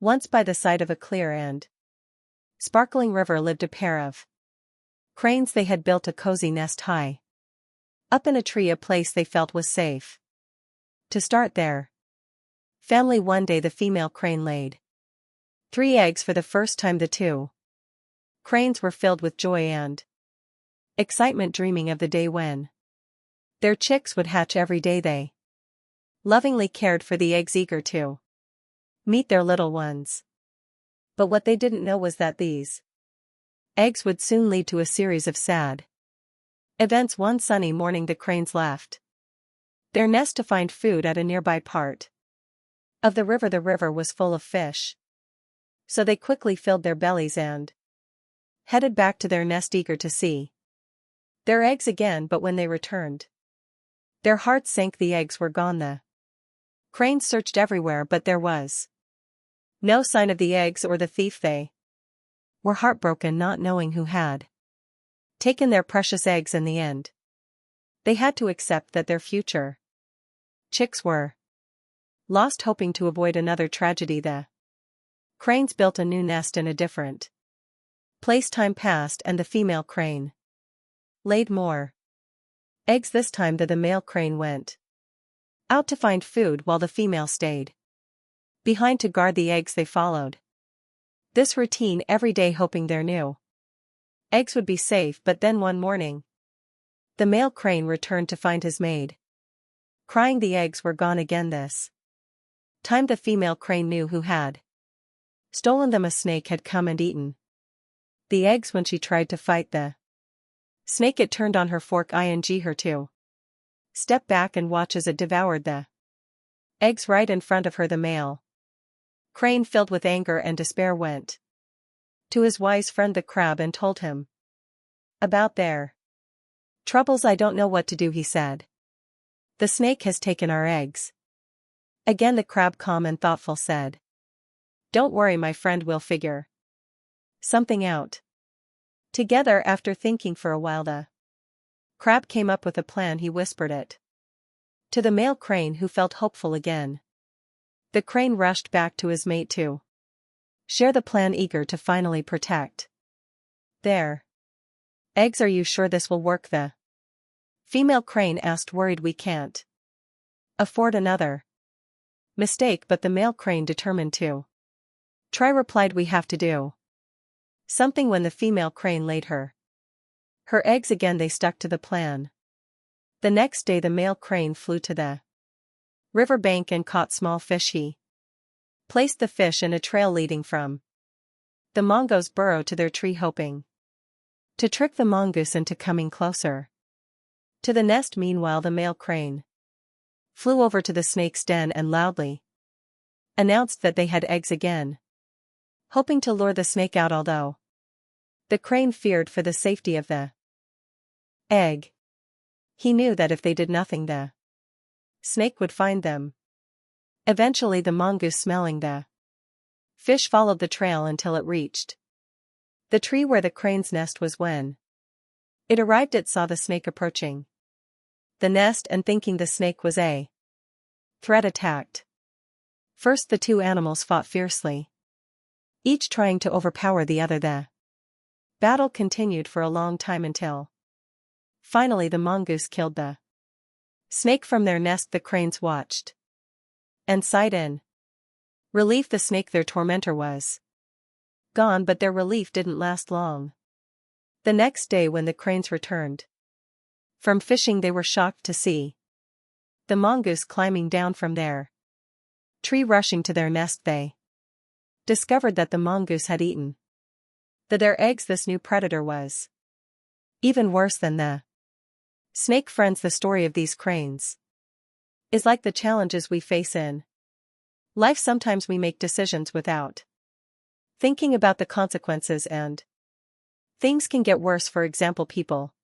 Once by the side of a clear and sparkling river lived a pair of cranes. They had built a cozy nest high up in a tree, a place they felt was safe to start their family. One day the female crane laid 3 eggs for the first time. The 2 cranes were filled with joy and excitement, dreaming of the day when their chicks would hatch. Every day they lovingly cared for the eggs, eager to meet their little ones. But what they didn't know was that these eggs would soon lead to a series of sad events. One sunny morning the cranes left their nest to find food at a nearby part of the river. The river was full of fish, so they quickly filled their bellies and headed back to their nest, eager to see their eggs again. But when they returned, their hearts sank. The eggs were gone. The cranes searched everywhere, but there was no sign of the eggs or the thief. They were heartbroken, not knowing who had taken their precious eggs. In the end, they had to accept that their future chicks were lost. Hoping to avoid another tragedy, the cranes built a new nest in a different place. Time passed and the female crane laid more eggs. This time the male crane went out to find food, while the female stayed behind to guard the eggs. They followed this routine every day, hoping their new eggs would be safe. But then one morning, the male crane returned to find his maid crying. The eggs were gone again. This time the female crane knew who had stolen them. A snake had come and eaten the eggs. When she tried to fight the snake, it turned on her fork, ing her to step back and watch as it devoured the eggs right in front of her. The male crane, filled with anger and despair, went to his wise friend the crab and told him about their troubles. I don't know what to do, he said. The snake has taken our eggs again. The crab, calm and thoughtful, said, don't worry, my friend, we'll figure something out together. After thinking for a while, the crab came up with a plan. He whispered it to the male crane, who felt hopeful again. The crane rushed back to his mate to share the plan, eager to finally protect their eggs. Are you sure this will work? The female crane asked, worried. We can't afford another mistake. But the male crane, determined to try, replied, we have to do something. When the female crane laid her eggs again, they stuck to the plan. The next day the male crane flew to the river bank and caught small fish. He placed the fish in a trail leading from the mongoose burrow to their tree, hoping to trick the mongoose into coming closer to the nest. Meanwhile the male crane flew over to the snake's den and loudly announced that they had eggs again, hoping to lure the snake out. Although the crane feared for the safety of the egg, he knew that if they did nothing, the snake would find them. Eventually the mongoose, smelling the fish, followed the trail until it reached the tree where the crane's nest was. When it arrived, it saw the snake approaching the nest, and thinking the snake was a threat, attacked. First the 2 animals fought fiercely, each trying to overpower the other. The battle continued for a long time until finally the mongoose killed the snake from their nest. The cranes watched and sighed in relief. The snake, their tormentor, was gone, but their relief didn't last long. The next day when the cranes returned from fishing, they were shocked to see the mongoose climbing down from their tree. Rushing to their nest, they discovered that the mongoose had eaten their eggs. This new predator was even worse than the snake. Friends, the story of these cranes is like the challenges we face in life. Sometimes we make decisions without thinking about the consequences, and things can get worse. For example, people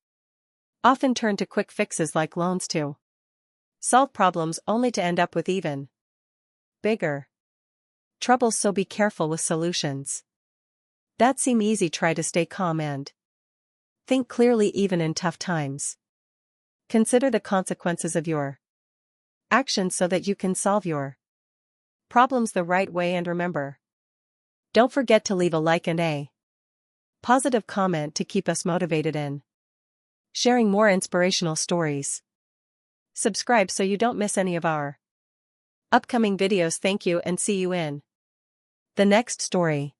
often turn to quick fixes like loans to solve problems, only to end up with even bigger troubles. So be careful with solutions that seem easy. Try to stay calm and think clearly even in tough times. Consider the consequences of your actions so that you can solve your problems the right way. And remember, Don't forget to leave a like and a positive comment to keep us motivated in sharing more inspirational stories. Subscribe so you don't miss any of our upcoming videos. Thank you and see you in the next story.